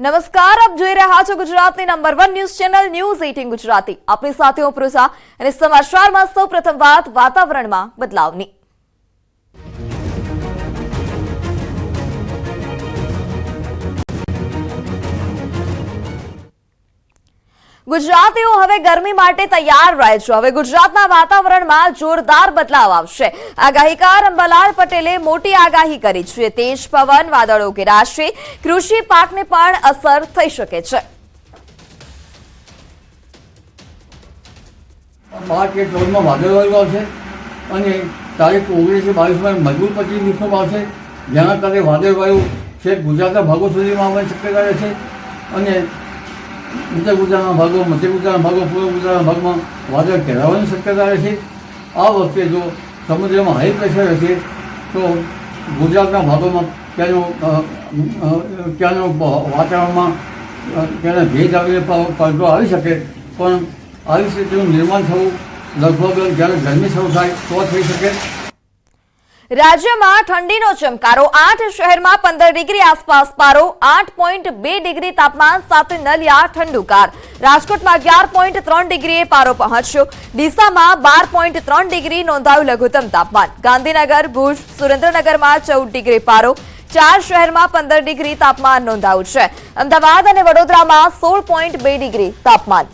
નમસ્કાર, આપ જોઈ રહ્યા છો ગુજરાતની number 1 news channel news 18 Gujarati. આપણી સાથે હું પ્રુષા અને સમાચારમાં સૌપ્રથમ વાત વાતાવરણમાં બદલાવની। ગુજરાતીઓ હવે ગરમી માટે તૈયાર રહે છે। હવે ગુજરાતના વાતાવરણમાં જોરદાર બદલાવ આવશે। આગાહીકાર અંબાલાલ પટેલે મોટી આગાહી કરી છે। તેજ પવન, વાદળો ઘેરાશે, કૃષિ પાકને પણ અસર થઈ શકે છે। 12 કે 14 માં વાદળવાયુ આવશે અને તારીખ 19 કે 22 માં મજબૂત પવન વિક્ષેપ આવશે, જેના કારણે વાદળવાયુ છેક ગુજરાતના ભાગો સુધીમાં આવવાની શક્યતા રહે છે અને ઉત્તર ગુજરાતના ભાગો, મધ્ય ગુજરાતના ભાગો, પૂર્વ ગુજરાતના ભાગમાં વાદળ ઘેરાવાની શક્યતા રહે છે। આ વખતે જો સમુદ્રમાં હાઈ પ્રેશર હશે તો ગુજરાતના ભાગોમાં ત્યાંનું વાતાવરણમાં ત્યાંના ભેજ આવીને પલટો આવી શકે, પણ આવી સ્થિતિનું નિર્માણ થવું લગભગ જ્યારે ગરમી શરૂ થાય તો થઈ શકે। રાજ્યમાં ઠંડીનો ચમકારો। 8 શહેરમાં 15 ડિગ્રી આસપાસ પારો, 8.2 ડિગ્રી તાપમાન સાથે નલિયા ઠંડુકાર। રાજકોટમાં 11.3 ડિગ્રીએ પારો પહોંચ્યો। ડીસામાં 12.3 ડિગ્રી નોંધાયું લઘુત્તમ તાપમાન। ગાંધીનગર, ભુજ, સુરેન્દ્રનગરમાં 14 ડિગ્રી પારો, 4 શહેરમાં 15 ડિગ્રી તાપમાન નોંધાયું છે। અમદાવાદ અને વડોદરામાં 16.2 ડિગ્રી તાપમાન।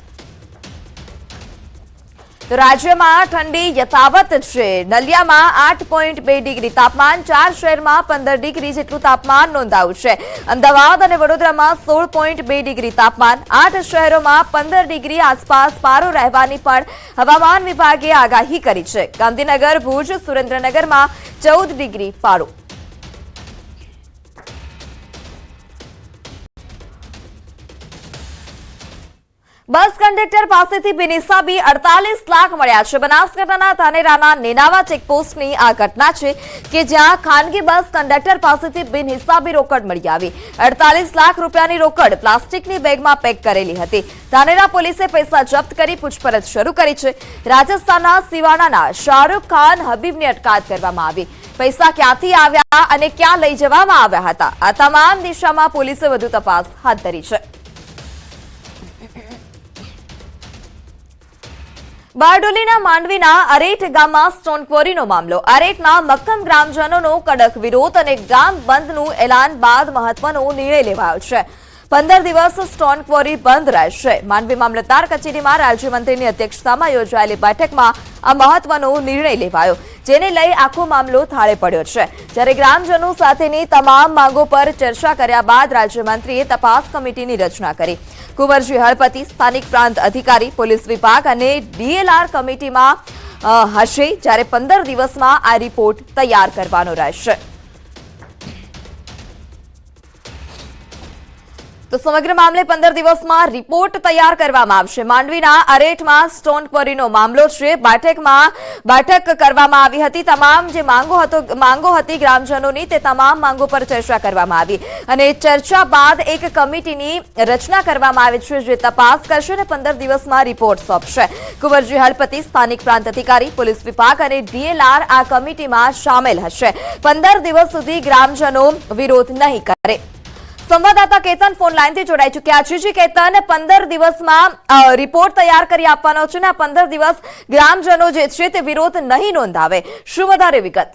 તો રાજ્યમાં ઠંડી યથાવત છે। નલિયામાં 8.2 ડિગ્રી તાપમાન, 4 શહેરમાં 15 ડિગ્રી જેટલું તાપમાન નોંધાયું છે। અમદાવાદ અને વડોદરામાં 16.2 ડિગ્રી તાપમાન, 8 શહેરોમાં 15 ડિગ્રી આસપાસ પારો રહેવાની પણ હવામાન વિભાગે આગાહી કરી છે। ગાંધીનગર, ભુજ, સુરેન્દ્રનગરમાં 14 ડિગ્રી પારો। બસ કંડક્ટર પાસેથી બિનહિસાબી 48 લાખ મળ્યા છે। બનાસકાંઠાના ધાનેરાના નેનાવા ચેકપોસ્ટની આ ઘટના છે કે જ્યાં ખાનગી બસ કંડક્ટર પાસેથી બિનહિસાબી રોકડ મળી આવી। 48 લાખ રૂપિયાની રોકડ પ્લાસ્ટિકની બેગમાં પેક કરેલી હતી। ધાનેરા પોલીસે પૈસા જપ્ત કરી પૂછપરછ શરૂ કરી છે। રાજસ્થાનના સિવાનાના શાહરૂખ ખાન હબીબની અટકાયત કરવામાં આવી। પૈસા ક્યાંથી આવ્યા અને ક્યાં લઈ જવામાં આવ્યા હતા, આ તમામ દિશામાં પોલીસે વધુ તપાસ હાથ ધરી છે। બારડોલીના માંડવીના અરેઠ ગામમાં સ્ટોન ક્વોરીનો મામલો। અરેઠના મક્કમ ગ્રામજનોનો કડક વિરોધ અને ગામ બંધનું એલાન બાદ મહત્વનો નિર્ણય લેવાયો છે। 15 દિવસ સ્ટોન ક્વોરી બંધ રહેશે। માંડવી મામલતદાર કચેરીમાં રાજ્યમંત્રીની અધ્યક્ષતામાં યોજાયેલી બેઠકમાં આ મહત્વનો નિર્ણય લેવાયો, જેને લઈ આખો મામલો થાળે પડ્યો છે। જ્યારે ગ્રામજનો સાથેની તમામ માંગો પર ચર્ચા કર્યા બાદ રાજ્યમંત્રીએ તપાસ કમિટીની રચના કરી। કુંવરજી હળપતિ સ્થાનિક પ્રાંત અધિકારી, પોલીસ વિભાગ અને ડીએલઆર કમિટીમાં હશે, જ્યારે 15 દિવસમાં આ રિપોર્ટ તૈયાર કરવાનો રહેશે। તો સમગ્ર મામલે 15 દિવસમાં રિપોર્ટ તૈયાર કરવામાં આવશે। માંડવીના અરેઠમાં સ્ટોન ક્વોરીનો મામલો છે। બેઠક કરવામાં આવી હતી। તમામ જે માંગો હતી ગ્રામજનોની, તે તમામ માંગો પર ચર્ચા કરવામાં આવી અને ચર્ચા બાદ એક કમિટીની રચના કરવામાં આવી છે, જે તપાસ કરશે અને 15 દિવસમાં રિપોર્ટ સોંપશે। કુંવરજી હળપતિ સ્થાનિક પ્રાંત અધિકારી, પોલીસ વિભાગ અને ડીએલઆર આ કમિટીમાં સામેલ હશે। 15 દિવસ સુધી ગ્રામજનો વિરોધ નહીં કરે। સંવાદદાતા કેતન ફોન લાઈનથી જોડાઈ ચૂક્યા છે। જી કેતન, 15 દિવસમાં રિપોર્ટ તૈયાર કરી આપવાનો છે ને 15 દિવસ ગ્રામજનો જે છે તે વિરોધ નહીં નોંધાવે, શું વધારે વિગત?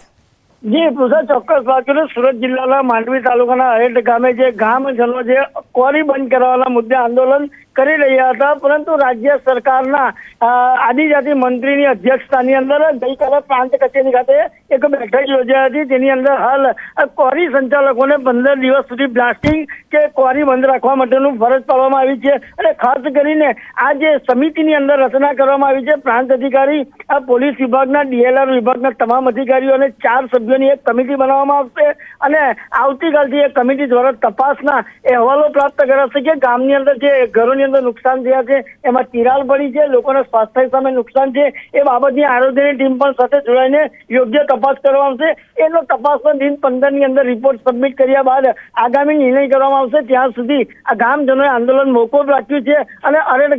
જી પૂછા, ચોક્કસ વાત કરું। સુરત જિલ્લાના માંડવી તાલુકાના અરેઠ ગામે જે ગામજનો જે ક્વોરી બંધ કરવાના મુદ્દે આંદોલન કરી રહ્યા હતા, પરંતુ રાજ્ય સરકારના આદિજાતિ મંત્રીની અધ્યક્ષતાની અંદર ગઈકાલે પ્રાંત કચેરી ખાતે એક બેઠક યોજાઈ હતી। તેની અંદર હાલ ક્વોરી સંચાલકોને 15 દિવસ સુધી બ્લાસ્ટિંગ કે ક્વોરી બંધ રાખવા માટેનું ફરજ પાડવામાં આવી છે અને ખાસ કરીને આ જે સમિતિની અંદર રચના કરવામાં આવી છે, પ્રાંત અધિકારી, પોલીસ વિભાગના, ડીએલઆર વિભાગના તમામ અધિકારીઓ અને 4 સભ્યોની એક કમિટી બનાવવામાં આવશે અને આવતીકાલથી એ કમિટી દ્વારા તપાસના અહેવાલો પ્રાપ્ત કરાશે કે ગામની અંદર જે ઘરોની અંદર નુકસાન થયા છે, એમાં તિરાડ પડી છે, લોકોના સ્વાસ્થ્ય સામે નુકસાન છે, એ બાબતની આરોગ્યની ટીમ પણ સાથે જોડાઈને યોગ્ય તપાસ કરવામાં આવશે। એનો તપાસનો દિન 15 ની અંદર રિપોર્ટ સબમિટ કર્યા બાદ આગામી નિર્ણય કરવામાં આવશે। ત્યાં સુધી આ ગામજનોએ આંદોલન મોકૂફ રાખ્યું છે અને અરેઠ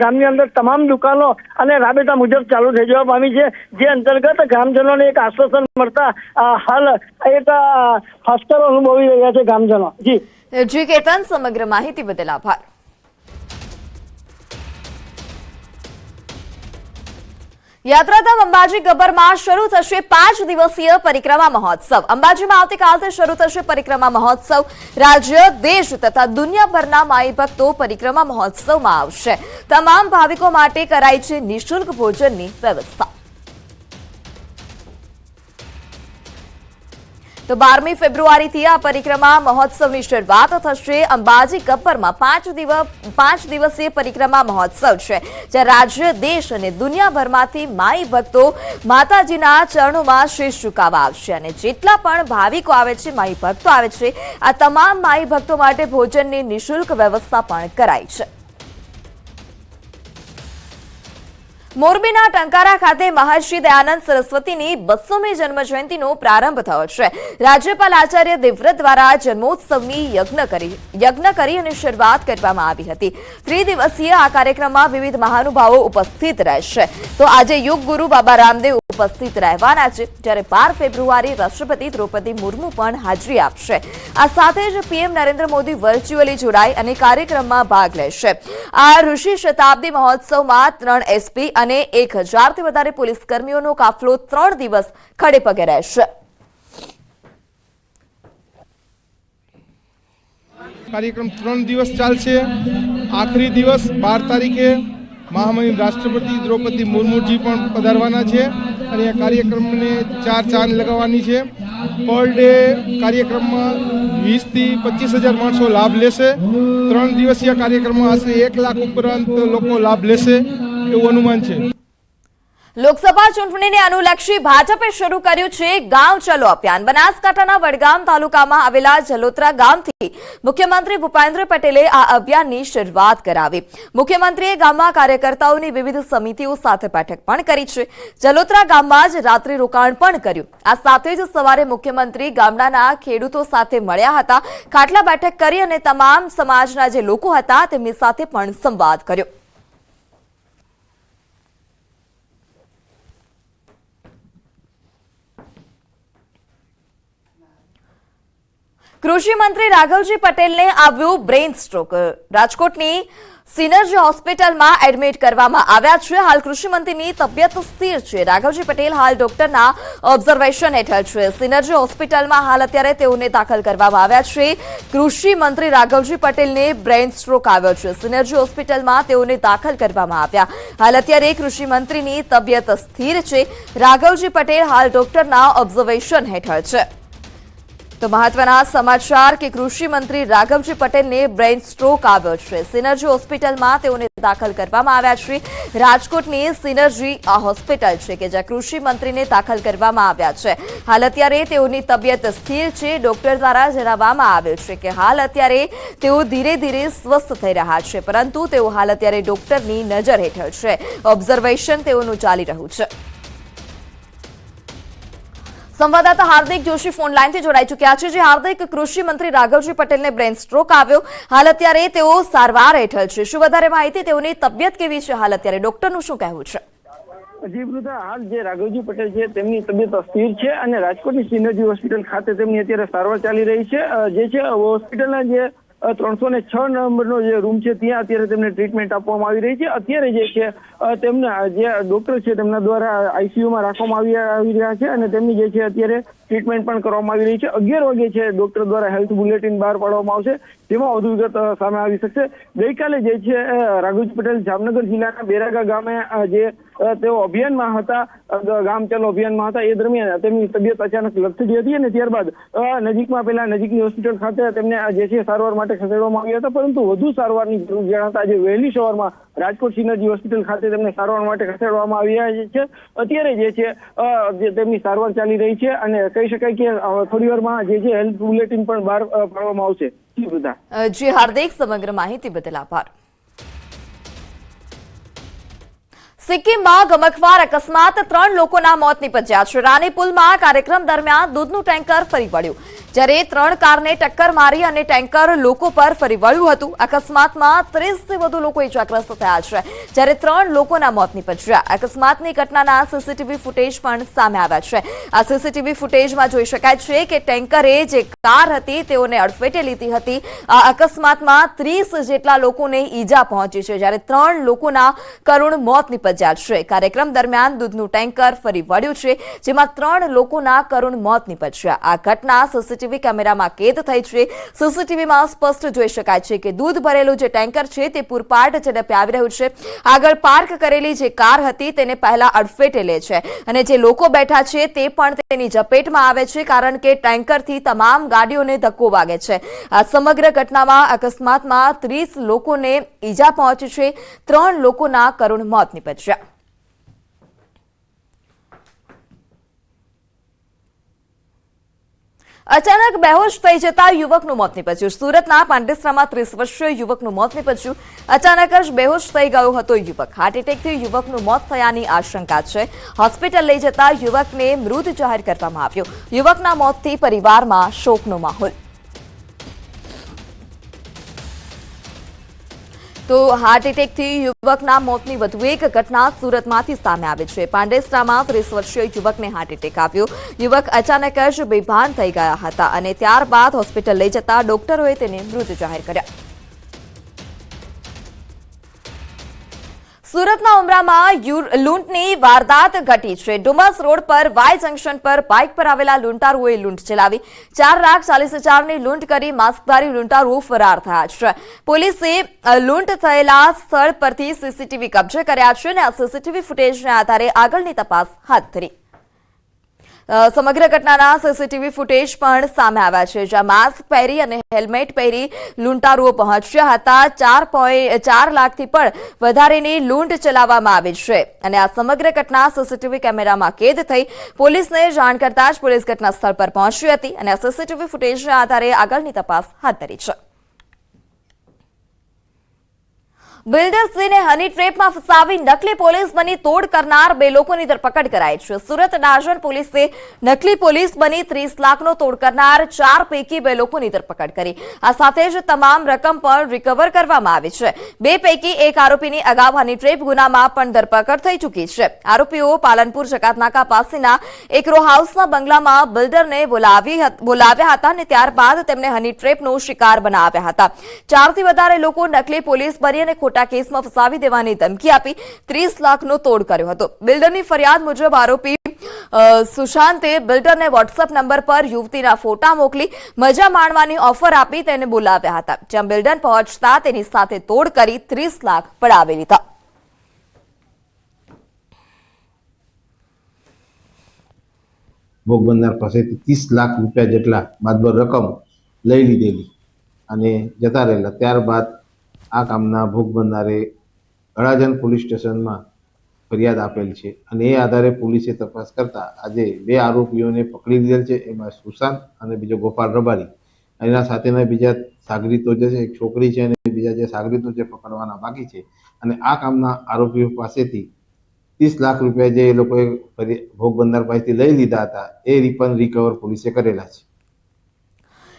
ગામની અંદર તમામ દુકાનો અને રાબેતા મુજબ ચાલુ થઈ જવા પામી છે, જે અંતર્ગત ગ્રામજનોને એક આશ્વાસન મળતા હાલ એક હસ્તર અનુભવી રહ્યા છે ગામજનો। જી જી કેતન, સમગ્ર માહિતી બદલ આભાર. યાત્રાધામ અંબાજી ગબ્બરમાં શરૂ થશે 5 દિવસીય પરિક્રમા મહોત્સવ. અંબાજીમાં આવતીકાલથી શરૂ થશે પરિક્રમા મહોત્સવ. રાજ્ય, દેશ તથા દુનિયાભરના માઈ ભક્તો પરિક્રમા મહોત્સવમાં આવશે. તમામ ભાવિકો માટે કરાઈ છે નિઃશુલ્ક ભોજનની વ્યવસ્થા. તો 12મી ફેબ્રુઆરીથી આ પરિક્રમા મહોત્સવની શરૂઆત થશે. અંબાજી ગબ્બરમાં 5 દિવસીય પરિક્રમા મહોત્સવ છે, જ્યાં રાજ્ય, દેશ અને દુનિયાભરમાંથી માઈ ભક્તો માતાજીના ચરણોમાં શીશ ઝુકાવવા આવશે. અને જેટલા પણ ભાવિકો આવે છે, માઈ ભક્તો આવે છે, આ તમામ માઈ ભક્તો માટે ભોજનની નિઃશુલ્ક વ્યવસ્થા પણ કરાઈ છે. મોરબીના ટંકારા ખાતે મહર્ષિ દયાનંદ સરસ્વતીની 200મી જન્મજયંતિનો પ્રારંભ થયો છે. રાજ્યપાલ આચાર્ય દેવવ્રત દ્વારા જન્મોત્સવની યજ્ઞ કરી અને શરૂઆત કરવામાં આવી હતી. 3 દિવસીય આ કાર્યક્રમમાં વિવિધ મહાનુભાવો ઉપસ્થિત રહેશે. તો આજે યુગ ગુરુ બાબા રામદેવ ઉપસ્થિત રહેવાના છે, જ્યારે 12 ફેબ્રુઆરી રાષ્ટ્રપતિ દ્રૌપદી મુર્મુ પણ હાજરી આપશે. આ સાથે જ પીએમ નરેન્દ્ર મોદી વર્ચ્યુઅલી જોડાઈ અને કાર્યક્રમમાં ભાગ લેશે. આ ઋષિ શતાબ્દી મહોત્સવમાં 3 એસપી અને 1000થી વધારે પોલીસ કર્મીઓનો કાફલો 3 દિવસ ખડે પગે રહેશે. કાર્યક્રમ 3 દિવસ ચાલશે. આખરી દિવસ 12 તારીખે મહામહિમ રાષ્ટ્રપતિ દ્રૌપદી મુર્મુજી પણ પધારવાના છે અને આ કાર્યક્રમને 4 ચાંદ લગાવવાની છે. પર ડે કાર્યક્રમમાં 20 થી 25,000 માણસો લાભ લેશે. 3 દિવસીય કાર્યક્રમમાં આશરે 1 લાખ ઉપરાંત લોકો લાભ લેશે એવું અનુમાન છે. લોકસભા ચૂંટણીને અનુલક્ષી ભાજપે શરૂ કર્યું છે ગાંવ ચલો અભિયાન. બનાસકાંઠાના વડગામ તાલુકામાં આવેલા જલોત્રા ગામથી મુખ્યમંત્રી ભૂપેન્દ્ર પટેલે આ અભિયાનની શરૂઆત કરાવી. મુખ્યમંત્રીએ ગામમાં કાર્યકર્તાઓની વિવિધ સમિતિઓ સાથે બેઠક પણ કરી છે. જલોત્રા ગામમાં જ રાત્રિ રોકાણ પણ કર્યું. આ સાથે જ સવારે મુખ્યમંત્રી ગામડાના ખેડૂતો સાથે મળ્યા હતા, ખાટલા બેઠક કરી અને તમામ સમાજના જે લોકો હતા તેમની સાથે પણ સંવાદ કર્યો. કૃષિ મંત્રી રાઘવજી પટેલને આવ્યું બ્રેઇન સ્ટ્રોક. રાજકોટની સિનર્જી હોસ્પિટલમાં એડમિટ કરવામાં આવ્યા છે. હાલ કૃષિ મંત્રીની તબિયત સ્થિર છે. રાઘવજી પટેલ હાલ ડોક્ટરના ઓબ્ઝર્વેશન હેઠળ છે. સિનર્જી હોસ્પિટલમાં હાલ અત્યારે તેઓને દાખલ કરવામાં આવ્યા છે. કૃષિ મંત્રી રાઘવજી પટેલને બ્રેઇન સ્ટ્રોક આવ્યો છે. સિનર્જી હોસ્પિટલમાં તેઓને દાખલ કરવામાં આવ્યા. હાલ અત્યારે કૃષિ મંત્રીની તબિયત સ્થિર છે. રાઘવજી પટેલ હાલ ડોક્ટરના ઓબ્ઝર્વેશન હેઠળ છે. તો મહત્વના સમાચાર કે કૃષિ મંત્રી રાઘવજી પટેલને બ્રેઇન સ્ટ્રોક આવ્યો છે. સિનર્જી હોસ્પિટલમાં તેઓને દાખલ કરવામાં આવ્યા છે. રાજકોટની સિનર્જી આ હોસ્પિટલ છે કે જ્યાં કૃષિ મંત્રીને દાખલ કરવામાં આવ્યા છે. હાલ અત્યારે તેઓની તબિયત સ્થિર છે. ડોક્ટર દ્વારા જણાવવામાં આવ્યું છે કે હાલ અત્યારે તેઓ ધીરે ધીરે સ્વસ્થ થઈ રહ્યા છે, પરંતુ તેઓ હાલ અત્યારે ડોક્ટરની નજર હેઠળ છે. ઓબ્ઝર્વેશન તેઓનું ચાલી રહ્યું છે. સંવાદદાતા હાર્દિક જોશી ફોન લાઈનથી જોડાઈ ચૂક્યા છે. જે હાર્દિક, કૃષિ મંત્રી રાઘવજી પટેલને બ્રેઇન સ્ટ્રોક આવ્યો, હાલ અત્યારે તેઓ સારવાર હેઠળ છે. શું વધારે માહિતી? તેઓની તબિયત કેવી છે હાલ અત્યારે? ડોક્ટરનું શું કહેવું છે? જી વૃદ્ધા, હાલ જે રાઘવજી પટેલ છે તેમની તબિયત સ્થિર છે અને રાજકોટની સિનર્જી હોસ્પિટલ ખાતે તેમની અત્યારે સારવાર ચાલી રહી છે. જે છે હોસ્પિટલના જે 306 નંબરનો જે રૂમ છે ત્યાં અત્યારે તેમને ટ્રીટમેન્ટ આપવામાં આવી રહી છે. અત્યારે જે છે તેમના જે ડોક્ટર છે તેમના દ્વારા આઈસીયુમાં રાખવામાં આવી રહ્યા છે અને તેમની જે છે અત્યારે ટ્રીટમેન્ટ પણ કરવામાં આવી રહી છે. 11 વાગે છે ડોક્ટર દ્વારા હેલ્થ બુલેટિન બહાર પાડવામાં આવશે, તેમાં વધુ વિગત સામે આવી શકશે. ગઈકાલે જે છે રાઘવજી પટેલ જામનગર જિલ્લાના બેરાગા ગામે જે તેઓ અભિયાનમાં હતા, ગામ ચાલો અભિયાનમાં હતા, એ દરમિયાન તેમની તબિયત અચાનક લથડી હતી અને ત્યારબાદ નજીકની હોસ્પિટલ ખાતે તેમને જે છે સારવાર માટે ખસેડવામાં આવ્યા હતા, પરંતુ વધુ સારવારની જરૂર જણાતા આજે વહેલી સવારમાં રાજકોટ સિનર્જી હોસ્પિટલ ખાતે તેમને સારવાર માટે ખસેડવામાં આવ્યા છે. અત્યારે જે છે તેમની સારવાર ચાલી રહી છે અને કહી શકાય કે થોડી વારમાં જે છે હેલ્થ બુલેટિન પણ બહાર પાડવામાં આવશે. જી હાર્દિક, સમગ્ર માહિતી બદલ આભાર. સિક્કિમમાં ગમખ્વાર અકસ્માત, 3 લોકોના મોત નીપજ્યા છે. રાનીપુલમાં કાર્યક્રમ દરમિયાન દૂધનું ટેન્કર ફરી વળ્યું. જ્યારે 3 કારને ટક્કર મારી અને ટેન્કર લોકો પર ફરી વળ્યું હતું। અકસ્માતમાં 30 થી વધુ લોકો ઇજાગ્રસ્ત થયા છે, જ્યારે 3 લોકોના મોત નીપજ્યા। અકસ્માતની ઘટનાના સીસીટીવી ફૂટેજ પણ સામે આવ્યા છે। આ સીસીટીવી ફૂટેજમાં જોઈ શકાય છે કે ટેન્કરે જે કાર હતી તેઓને અડફેટે લીધી હતી। આ અકસ્માતમાં 30 જેટલા લોકોને ઈજા પહોંચી છે, જ્યારે 3 લોકોના કરુણ મોત નીપજ્યા છે। કાર્યક્રમ દરમિયાન દૂધનું ટેન્કર ફરી વળ્યું છે, જેમાં 3 લોકોના કરુણ મોત નીપજ્યા। આ ઘટના સીસીટીવી કેમેરામાં કેદ થઈ છે। સીસીટીવીમાં સ્પષ્ટ જોઈ શકાય છે કે દૂધ ભરેલું જે ટેન્કર છે તે પૂરપાટ ઝડપે આવી રહ્યું છે। આગળ પાર્ક કરેલી જે કાર હતી તેને પહેલા અડફેટે લે છે અને જે લોકો બેઠા છે તે પણ તેની ઝપેટમાં આવે છે, કારણ કે ટેન્કરથી તમામ ગાડીઓને ધક્કો વાગે છે। આ સમગ્ર ઘટનામાં અકસ્માતમાં 30 લોકોને ઈજા પહોંચી છે, 3 લોકોના કરુણ મોત નીપજ્યા। અચાનક બેહોશ થઈ જતા યુવકનું મોત નીપજ્યું। સુરતના પાંડેસરામાં 30 વર્ષીય યુવકનું મોત નીપજ્યું। અચાનક જ બેહોશ થઈ ગયો હતો યુવક। હાર્ટ એટેકથી યુવકનું મોત થયાની આશંકા છે। હોસ્પિટલ લઈ જતા યુવકને મૃત જાહેર કરવામાં આવ્યો। યુવકના મોતથી પરિવારમાં શોકનો માહોલ। તો હાર્ટ એટેકથી યુવકના મોતની વધુ એક ઘટના સુરતમાંથી સામે આવી છે। પાંડેસરામાં 30 વર્ષીય યુવકને હાર્ટ એટેક આવ્યો। યુવક અચાનક જ બેભાન થઈ ગયા હતા અને ત્યારબાદ હોસ્પિટલ લઈ જતા ડોક્ટરોએ તેને મૃત જાહેર કર્યા। સુરતના ઉમરામાં લૂંટની વારદાત ઘટી છે। ડુમસ રોડ પર વાય જંકશન પર બાઇક પર આવેલા લૂંટારુઓએ લૂંટ ચલાવી 4,40,000ની લૂંટ કરી માસ્કધારી લૂંટારુઓ ફરાર થયા છે। પોલીસે લૂંટ થયેલા સ્થળ પરથી સીસીટીવી કબજે કર્યા છે અને આ સીસીટીવી ફૂટેજના આધારે આગળની તપાસ હાથ ધરી। સમગ્ર ઘટનાના સીસીટીવી ફૂટેજ પણ સામે આવ્યા છે, જ્યાં માસ્ક પહેરી અને હેલ્મેટ પહેરી લૂંટારુઓ પહોંચ્યા હતા। 4 લાખથી પણ વધારેની લૂંટ ચલાવવામાં આવી છે અને આ સમગ્ર ઘટના સીસીટીવી કેમેરામાં કેદ થઈ। પોલીસને જાણ કરતા જ પોલીસ ઘટના સ્થળ પર પહોંચી હતી અને આ સીસીટીવી ફૂટેજના આધારે આગળની તપાસ હાથ ધરી છે। બિલ્ડર્સને હની ટ્રેપમાં ફસાવી નકલી પોલીસ બની તોડ કરનાર 2 લોકોની ધરપકડ કરાઈ છે। સુરત ડાજણ પોલીસે નકલી પોલીસ બની 30 લાખનો તોડ કરનાર 4 પૈકી 2 લોકોની ધરપકડ કરી। આ સાથે જ તમામ રકમ પણ રિકવર કરવામાં આવી છે। 2 પૈકી એક આરોપીની અગાઉ હની ટ્રેપ ગુનામાં પણ ધરપકડ થઈ ચૂકી છે। આરોપીઓ પાલનપુર જકાતનાકા પાસેના એક રો હાઉસના બંગલામાં બિલ્ડરને બોલાવ્યા હતા અને ત્યારબાદ તેમને હની ટ્રેપનો શિકાર બનાવ્યા હતા। 4 થી વધારે લોકો નકલી પોલીસ બની અને ખોટા કેસમાં ફસાવી દેવાની ધમકી આપી 30 લાખનો તોડ કર્યો હતો। બિલ્ડરની ફરિયાદ મુજબ આરોપી સુશાંતે બિલ્ડરને વોટ્સએપ નંબર પર યુવતીના ફોટા મોકલી મજા માણવાની ઓફર આપી તેને બોલાવ્યા હતા, જ્યાં બિલ્ડર પહોંચતા તેની સાથે તોડ કરી 30 લાખ પડાવી લીધા। ભોગ બનનાર પાસેથી 30 લાખ રૂપિયા જેટલા માતબર રકમ લઈ લીધેલી અને જતા રહેલા। ત્યારબાદ આ કામના ભોગ બનનારે અડાજણ પોલીસ સ્ટેશનમાં ફરિયાદ આપેલ છે અને એ આધારે પોલીસે તપાસ કરતા આજે 2 આરોપીઓને પકડી લીધેલ છે। એમાં સુશાંત અને બીજો ગોપાલ રબારી, એના સાથેના બીજા સાગરીતો જે છે, એક છોકરી છે અને બીજા જે સાગરીતો છે પકડવાના બાકી છે અને આ કામના આરોપીઓ પાસેથી 30 લાખ રૂપિયા જે એ લોકોએ ભોગ બનનાર પાસેથી લઈ લીધા હતા એ પણ રિકવર પોલીસે કરેલા છે।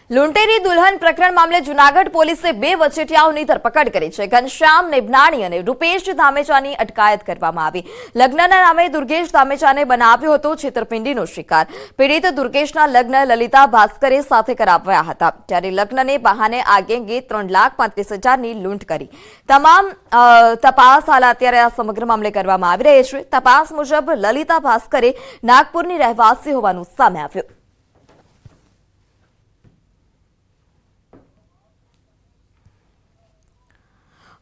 લૂંટેરી દુલ્હન પ્રકરણ મામલે જૂનાગઢ પોલીસે 2 વચેટિયાઓની ધરપકડ કરી છે। ઘનશ્યામ નેબનાણી અને રૂપેશ ધામેચાની અટકાયત કરવામાં આવી। લગ્નના નામે દુર્ગેશ ધામેચાને બનાવ્યો હતો છેતરપિંડીનો શિકાર। પીડિત દુર્ગેશના લગ્ન લલિતા ભાસ્કરે સાથે કરાવ્યા હતા, ત્યારે લગ્નને બહાને આ ગેંગે 3,35,000ની લૂંટ કરી। તમામ તપાસ હાલ અત્યારે આ સમગ્ર મામલે કરવામાં આવી રહી છે। તપાસ મુજબ લલિતા ભાસ્કરે નાગપુરની રહેવાસી હોવાનું સામે આવ્યું।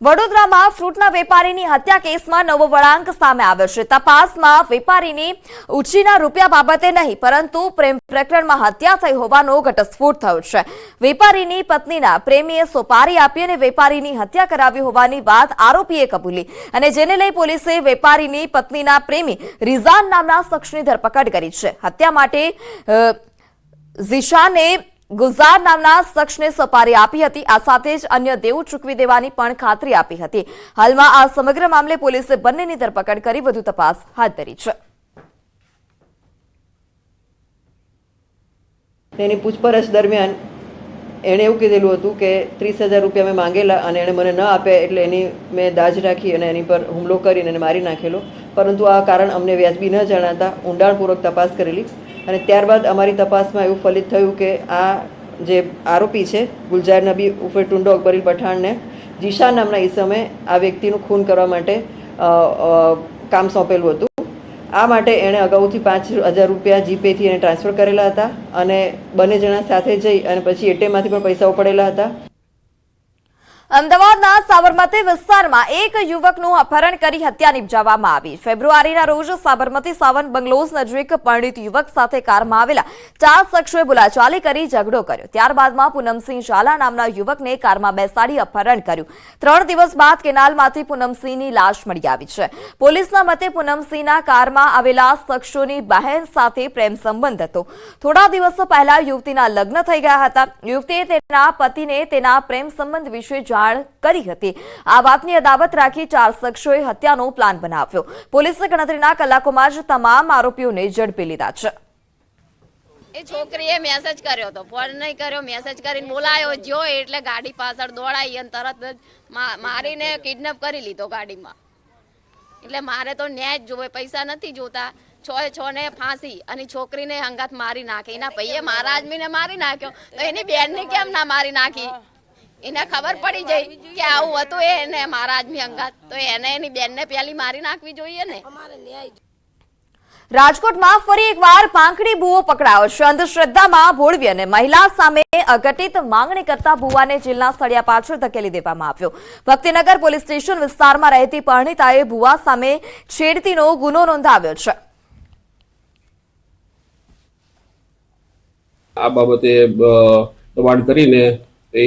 વડોદરામાં ફ્રૂટના વેપારીની હત્યા કેસમાં નવો વળાંક સામે આવ્યો છે। તપાસમાં વેપારીની ઉછીના રૂપિયા બાબતે નહીં પરંતુ પ્રેમ પ્રકરણમાં હત્યા થઈ હોવાનો ઘટસ્ફોટ થયો છે। વેપારીની પત્નીના પ્રેમીએ સોપારી આપી અને વેપારીની હત્યા કરાવી હોવાની વાત આરોપીએ કબૂલી અને જેને લઈ પોલીસે વેપારીની પત્નીના પ્રેમી રિઝાન નામના શખ્સની ધરપકડ કરી છે। હત્યા માટે ઝિશાને ગુલઝાર નામના શખ્સને સોપારી આપી હતી। આ સાથે જ અન્ય દેવું ચૂકવી દેવાની પણ ખાતરી આપી હતી। હાલમાં આ સમગ્ર મામલે પોલીસે બંનેની ધરપકડ કરી વધુ તપાસ હાથ ધરી છે। તેની પૂછપરછ દરમિયાન એણે એવું કીધેલું હતું કે 30,000 રૂપિયા મેં માંગેલા અને એણે મને ન આપ્યા, એટલે એની મેં દાજ રાખી અને એની પર હુમલો કરીને એને મારી નાખેલો. પરંતુ આ કારણ અમને વ્યાજબી ન જણાતા ઊંડાણપૂર્વક તપાસ કરેલી અને ત્યારબાદ અમારી તપાસમાં એવું ફલિત થયું કે આ જે આરોપી છે ગુલજાર નબી ઉર્ફે ટુંડો અકબરી પઠાણને જીશાન નામના ઈસમે આ વ્યક્તિનું ખૂન કરવા માટે કામ સોંપેલું હતું. આ માટે એણે અગાઉથી 5,000 રૂપિયા જીપેથી એને ટ્રાન્સફર કરેલા હતા અને બંને જણા સાથે જઈ અને પછી એટીએમમાંથી પણ પૈસા ઉપાડેલા હતા. અમદાવાદના સાબરમતી વિસ્તારમાં એક યુવકનું અપહરણ કરી હત્યા નિપજાવવામાં આવી. ફેબ્રુઆરીના રોજ સાબરમતી સાવન બંગલોઝ નજીક પરિણીત યુવક સાથે કારમાં આવેલા 4 શખ્સોએ બોલાચાલી કરી ઝઘડો કર્યો. ત્યારબાદમાં પૂનમસિંહ ઝાલા નામના યુવકને કારમાં બેસાડી અપહરણ કર્યું. 3 દિવસ બાદ કેનાલમાંથી પૂનમસિંહની લાશ મળી આવી છે. પોલીસના મતે પૂનમસિંહના કારમાં આવેલા શખ્સોની બહેન સાથે પ્રેમ સંબંધ હતો. થોડા દિવસો પહેલા યુવતીના લગ્ન થઈ ગયા હતા. યુવતીએ તેના પતિને તેના પ્રેમ સંબંધ વિશે જાણ કરી હતી. આ વાતની અદાવત રાખી 4 શખ્સોએ હત્યાનો પ્લાન બનાવ્યો. પોલીસે ગણતરીના કલાકોમાં જ તમામ આરોપીઓને ઝડપી લીધા છે. એ છોકરીએ મેસેજ કર્યો હતો, ફોન નહીં કર્યો, મેસેજ કરીને બોલાયો જો એટલે ગાડી પાછળ દોડાઈ અને તરત જ મારીને કિડનેપ કરી લીધો ગાડીમાં. એટલે મારે તો ન્યાય જ જોવે, પૈસા નથી જોતા. 6 ને ફાંસી અને છોકરીને હંગાત મારી નાખી. એના ભાઈએ મારા આદમીને મારી નાખ્યો તો એની બેનને કેમ ના મારી નાખી? એને ખબર પડી જાય કે આવું હતું એને મારા આદમી અંગાત, તો એને એની બેનને પહેલી મારી નાખવી જોઈએ ને. રાજકોટમાં ફરી એકવાર પાંખડી ભૂવો પકડાયો છે. અંધશ્રદ્ધામાં ભોળવી અને મહિલા સામે અઘટિત માંગણી કરતા ભૂવાને જેલના સળિયા પાછળ ધકેલી દેવામાં આવ્યો. ભક્તિનગર પોલીસ સ્ટેશન વિસ્તારમાં રહેતી પરણિતાએ ભૂવા સામે છેડતીનો ગુનો નોંધાવ્યો છે. આ બાબતે દબાણ કરીને એ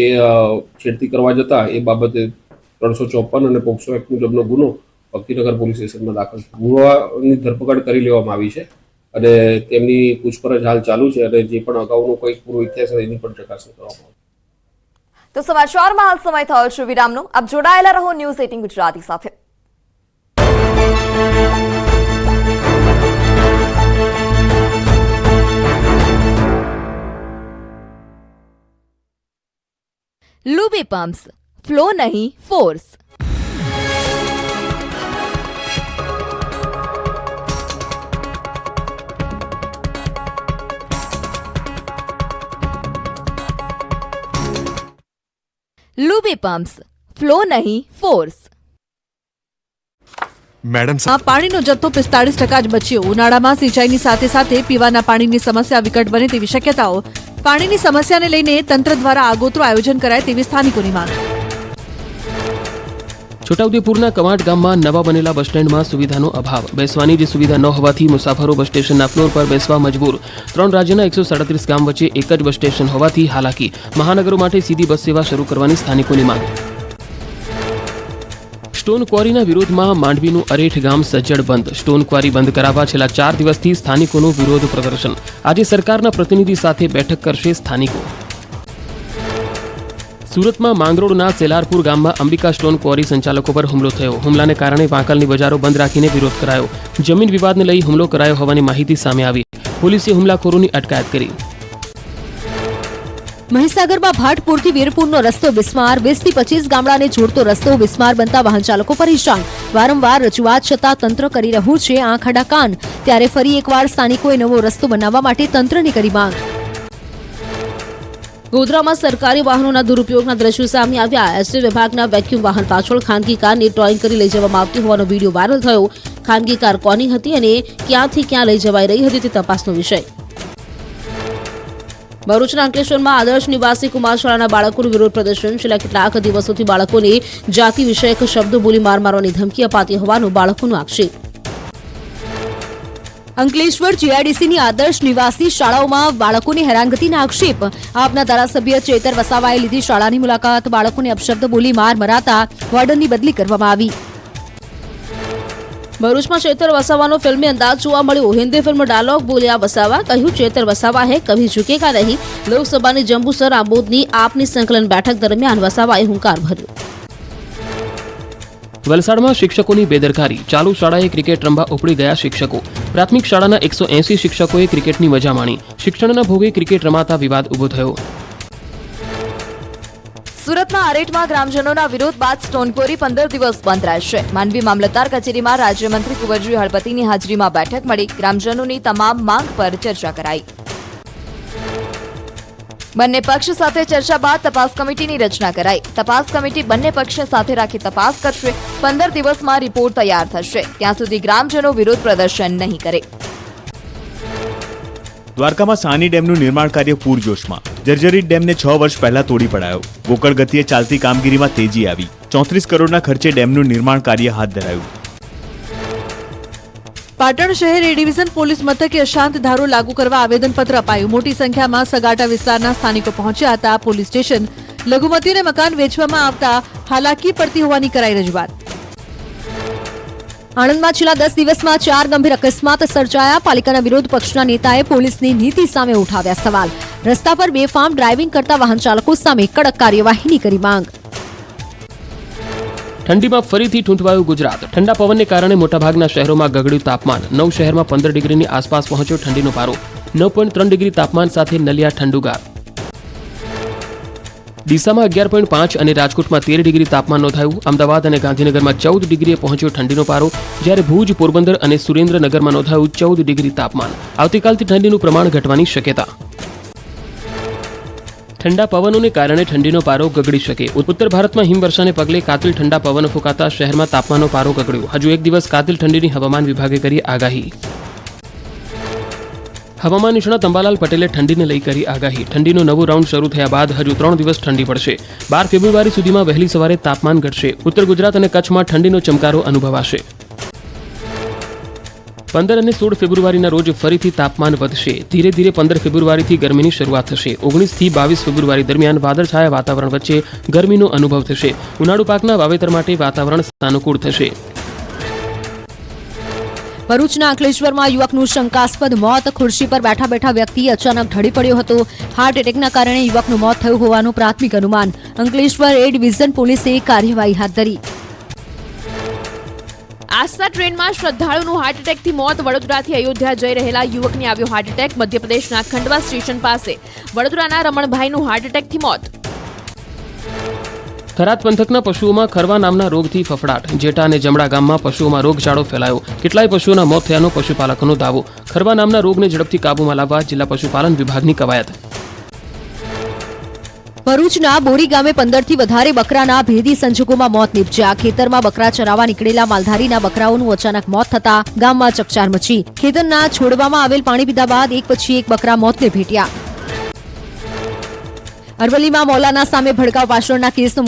છેડતી કરવા જતા એ બાબતે 354 અને પોક્સો એક્ટ મુજબનો ગુનો ભક્તિનગર પોલીસ સ્ટેશનમાં દાખલ છે. ભુવાની ધરપકડ કરી લેવામાં આવી છે અને તેમની પૂછપરછ હાલ ચાલુ છે અને જે પણ અગાઉનો કોઈ પૂરો ઇતિહાસ એની પણ ચકાસણી કરવામાં આવશે. તો સમાચારમાં હાલ સમય થયો છે વિરામનો. આપ જોડાયેલા રહો ન્યૂઝ 18 ગુજરાતી સાથે. લુબી પમ્પ્સ, ફ્લો નહીં ફોર્સ. લુબી પમ્પ્સ, ફ્લો નહીં ફોર્સ. મેડમ પાણીનો જથ્થો 45% જ બચ્યો. ઉનાળામાં સિંચાઈની સાથે સાથે પીવાના પાણીની સમસ્યા વિકટ બને તેવી શક્યતાઓ. પાણીની સમસ્યાને લઈને તંત્ર દ્વારા આગોતરું આયોજન કરાય તેવી સ્થાનિકોની માંગ. છોટાઉદેપુરના કવાંટ ગામમાં નવા બનેલા બસ સ્ટેન્ડમાં સુવિધાનો અભાવ. બેસવાની જે સુવિધા ન હોવાથી મુસાફરો બસ સ્ટેશનના ફ્લોર પર બેસવા મજબૂર. 3 રાજ્યના 137 ગામ વચ્ચે એક જ બસ સ્ટેશન હોવાથી હાલાકી. મહાનગરો માટે સીધી બસ સેવા શરૂ કરવાની સ્થાનિકોની માંગ. સ્ટોન ક્વોરીના વિરોધમાં માંડવીનું અરેઠ ગામ સજ્જડ બંધ. સ્ટોન ક્વોરી બંધ કરાવવા છેલ્લા 4 દિવસથી સ્થાનિકોનું વિરોધ પ્રદર્શન. આજે સરકારના પ્રતિનિધિ સાથે બેઠક કરશે સ્થાનિકો. સુરતમાં માંગરોળના સેલારપુર ગામમાં અંબિકા સ્ટોન ક્વોરી સંચાલકો પર હુમલો થયો. હુમલાને કારણે વાંકલની બજારો બંધ રાખીને વિરોધ કરાયો. જમીન વિવાદને લઈ હુમલો કરાયો હોવાની માહિતી સામે આવી. પોલીસે હુમલાખોરોની અટકાયત કરી. મહીસાગરમાં ભાટપુરથી વીરપુરનો રસ્તો બિસ્માર. 20 થી 25 ગામડાને જોડતો રસ્તો બિસ્માર બનતા વાહન ચાલકો પરેશાન. વારંવાર રજૂઆત છતાં તંત્ર કરી રહ્યું છે આંખ આડા કાન. ત્યારે ફરી એકવાર સ્થાનિકોએ નવો રસ્તો બનાવવા માટે તંત્રની કરી માંગ. ગોધરામાં સરકારી વાહનોના દુરુપયોગના દ્રશ્યો સામે આવ્યા. એસટી વિભાગના વેક્યુમ વાહન પાછળ ખાનગી કારને ટોઈંગ કરી લઈ જવામાં આવતી હોવાનો વિડીયો વાયરલ થયો. ખાનગી કાર કોની હતી અને ક્યાંથી ક્યાં લઈ જવાઈ રહી હતી તે તપાસનો વિષય. ભરૂચના અંકલેશ્વરમાં આદર્શ નિવાસી કુમાર શાળાના બાળકોનું વિરોધ પ્રદર્શન. છેલ્લા કેટલાક દિવસોથી બાળકોને જાતિ વિષયક શબ્દો બોલી માર મારવાની ધમકી અપાતી હોવાનો બાળકોનો આક્ષેપ. અંકલેશ્વર જીઆઈડીસીની આદર્શ નિવાસી શાળાઓમાં બાળકોની હેરાનગતિના આક્ષેપ. આપના ધારાસભ્ય ચેતર વસાવાએ લીધી શાળાની મુલાકાત. બાળકોને અપશબ્દ બોલી માર મરાતા વોર્ડનની બદલી કરવામાં આવી. ભરૂચમાં ચેતર વસાવાનો ફિલ્મી અંદાજ જોવા મળ્યો. હિન્દી ફિલ્મ ડાયલોગ બોલ્યા વસાવા. કહ્યું ચેતર વસાવા હે કભી ઝુકેગા નહીં. લોકસભાની જંબુસર આંબોદની આપની સંકલન બેઠક દરમિયાન વસાવાએ હુંકાર ભર્યો. વલસાડમાં શિક્ષકોની બેદરકારી, ચાલુ શાળાએ ક્રિકેટ રમવા ઉપડી ગયા શિક્ષકો. પ્રાથમિક શાળાના 180 શિક્ષકોએ ક્રિકેટની મજા માણી. શિક્ષણના ભોગે ક્રિકેટ રમાતા વિવાદ ઉભો થયો. સુરતના અરેઠમાં ગ્રામજનોના વિરોધ બાદ સ્ટોનકોરી 15 દિવસ બંધ રહેશે. માંડવી મામલતદાર કચેરીમાં રાજ્યમંત્રી કુંવરજી હળપતિની હાજરીમાં બેઠક મળી. ગ્રામજનોની તમામ માંગ પર ચર્ચા કરાઈ. બંને પક્ષ સાથે ચર્ચા બાદ તપાસ કમિટીની રચના કરાઈ. તપાસ કમિટી બંને પક્ષને સાથે રાખી તપાસ કરશે. 15 દિવસમાં રિપોર્ટ તૈયાર થશે. ત્યાં સુધી ગ્રામજનો વિરોધ પ્રદર્શન નહીં કરે. દ્વારકામાં સાની ડેમનું નિર્માણ કાર્ય પૂરજોશમાં. જર્જરિત ડેમને 6 વર્ષ પહેલા તોડી પડાયો. ગોકળ ગતિએ ચાલતી કામગીરીમાં તેજી આવી. 34 કરોડના ખર્ચે ડેમનું નિર્માણ કાર્ય હાથ ધરાયું. પાટણ શહેર એ ડિવિઝન પોલીસ મથકે અશાંત ધારો લાગુ કરવા આવેદનપત્ર અપાયું. મોટી સંખ્યામાં સગાટા વિસ્તારના સ્થાનિકો પહોંચ્યા હતા. પોલીસ સ્ટેશન લઘુમતીને મકાન વેચવામાં આવતા હાલાકી પડતી હોવાની કરાઈ રજૂઆત. આણંદમાં છેલ્લા 10 દિવસમાં 4 ગંભીર અકસ્માત સર્જાયા. પાલિકાના વિરોધ પક્ષના નેતાએ પોલીસની નીતિ સામે ઉઠાવ્યા સવાલ. રસ્તા પર બેફામ ડ્રાઇવિંગ કરતા વાહન ચાલકો સામે કડક કાર્યવાહીની કરી માંગ. ઠંડીમાં ફરીથી ઠૂંઠવાયું ગુજરાત. ઠંડા પવનને કારણે મોટાભાગના શહેરોમાં ગગડ્યું તાપમાન. 9 શહેરમાં 15 ડિગ્રીની આસપાસ પહોંચ્યો ઠંડીનો પારો. 9.3 ડિગ્રી તાપમાન સાથે નલિયા ઠંડુગાર. ડીસામાં 11.5 અને રાજકોટમાં 13 ડિગ્રી તાપમાન નોંધાયું. અમદાવાદ અને ગાંધીનગરમાં 14 ડિગ્રીએ પહોંચ્યો ઠંડીનો પારો, જ્યારે ભુજ, પોરબંદર અને સુરેન્દ્રનગરમાં નોંધાયું 14 ડિગ્રી તાપમાન. આવતીકાલથી ઠંડીનું પ્રમાણ ઘટવાની શક્યતા. ઠંડા પવનોને કારણે ઠંડીનો પારો ગગડી શકે. ઉત્તર ભારતમાં હિમવર્ષાને પગલે કાતિલ ઠંડા પવનો ફૂંકાતા શહેરમાં તાપમાનનો પારો ગગડ્યો. હજુ એક દિવસ કાતિલ ઠંડીની હવામાન વિભાગે કરી આગાહી. હવામાન નિષ્ણાત અંબાલાલ પટેલે ઠંડીને લઈ કરી આગાહી. ઠંડીનો નવો રાઉન્ડ શરૂ થયા બાદ હજુ 3 દિવસ ઠંડી પડશે. 12 ફેબ્રુઆરી સુધીમાં વહેલી સવારે તાપમાન ઘટશે. ઉત્તર ગુજરાત અને કચ્છમાં ઠંડીનો ચમકારો અનુભવાશે. 15 અને 16 ફેબ્રુઆરીના રોજ ફરીથી તાપમાન વધશે. ધીરે ધીરે 15 ફેબ્રુઆરીથી ગરમીની શરૂઆત થશે. 19 થી 22 ફેબ્રુઆરી દરમિયાન વાદળછાયા વાતાવરણ વચ્ચે ગરમીનો અનુભવ થશે. ઉનાળુ પાકના વાવેતર માટે વાતાવરણ સાનુકૂળ થશે. ભરૂચના અંકલેશ્વરમાં યુવકનું શંકાસ્પદ મોત. ખુરશી પર બેઠા બેઠા વ્યક્તિ અચાનક ઢળી પડ્યો હતો. હાર્ટ એટેકના કારણે યુવકનું મોત થયું હોવાનું પ્રાથમિક અનુમાન. અંકલેશ્વર એ ડિવિઝન પોલીસે કાર્યવાહી હાથ ધરી. આસ્થા ટ્રેનમાં શ્રદ્ધાળુનું હાર્ટ એટેકથી મોત. વડોદરાથી અયોધ્યા જઈ રહેલા યુવકને આવ્યો હાર્ટ એટેક. મધ્યપ્રદેશના ખંડવા સ્ટેશન પાસે વડોદરાના રમણભાઈનું હાર્ટ એટેકથી મોત. થરાદ પંથકના પશુઓમાં ખરવા નામના રોગથી ફફડાટ. જેટા અને જમણા ગામમાં પશુઓમાં રોગચાળો ફેલાયો. કેટલાય પશુઓના મોત થયાનો પશુપાલકોનો દાવો. ખરવા નામના રોગને ઝડપથી કાબૂમાં લાવવા જિલ્લા પશુપાલન વિભાગની કવાયત. ભરૂચના બોરી ગામે 15 થી વધારે બકરાના ભેદી સંજોગોમાં મોત નીપજ્યા. ખેતરમાં બકરા ચરાવવા નીકળેલા માલધારીના બકરાઓનું અચાનક મોત થતા ગામમાં ચકચાર મચી. ખેતરના છોડવામાં આવેલ પાણી પીધા બાદ એક પછી એક બકરા મોતને ભેટ્યા. અરવલ્લીમાં મૌલાના સામે ભડકાવ પાછળના કેસનો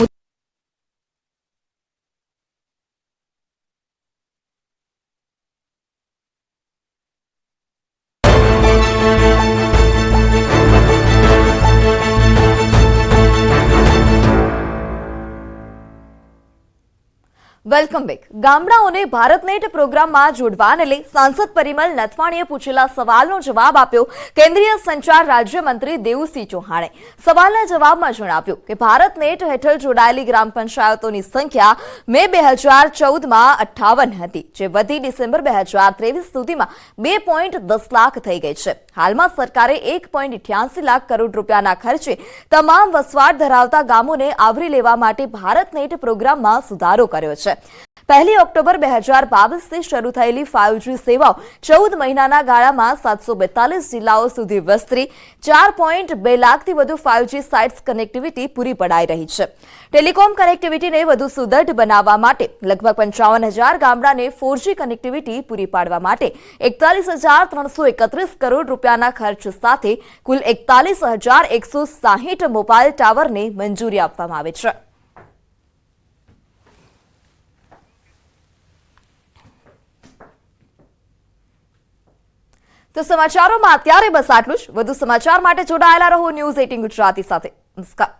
વેલકમ બેક. ગામડાઓને ભારતનેટ પ્રોગ્રામમાં જોડવાને લઈ સાંસદ પરિમલ નથવાણીએ પૂછેલા સવાલનો જવાબ આપ્યો કેન્દ્રીય સંચાર રાજ્યમંત્રી દેવુસિંહ ચૌહાણે. સવાલના જવાબમાં જણાવ્યું કે ભારતનેટ હેઠળ જોડાયેલી ગ્રામ પંચાયતોની સંખ્યા મે 2014માં 58 હતી, જે વધી ડિસેમ્બર 2023 સુધીમાં 2.10 લાખ થઈ ગઈ છે. હાલમાં સરકારે 1.88 લાખ કરોડ રૂપિયાના ખર્ચે તમામ વસવાટ ધરાવતા ગામોને આવરી લેવા માટે ભારતનેટ પ્રોગ્રામમાં સુધારો કર્યો છે. 1 ઓક્ટોબર 2022થી શરૂ થયેલી 5G સેવાઓ 14 મહિનાના ગાળામાં 742 જિલ્લાઓ સુધી વિસ્તરી 4.2 લાખથી વધુ 5G સાઇટ્સ કનેક્ટિવિટી પૂરી પડાઈ રહી છે. ટેલિકોમ કનેક્ટિવિટીને વધુ સુદૃઢ બનાવવા માટે લગભગ 55,000 ગામડાને 4G કનેક્ટિવિટી પૂરી પાડવા માટે 41,331 કરોડ રૂપિયાના ખર્ચ સાથે કુલ 41,160 મોબાઈલ ટાવરને મંજૂરી આપવામાં આવી છે. તો સમાચારોમાં અત્યારે બસ આટલું જ. વધુ સમાચાર માટે જોડાયેલા રહો ન્યૂઝ 18 ગુજરાતી સાથે. નમસ્કાર.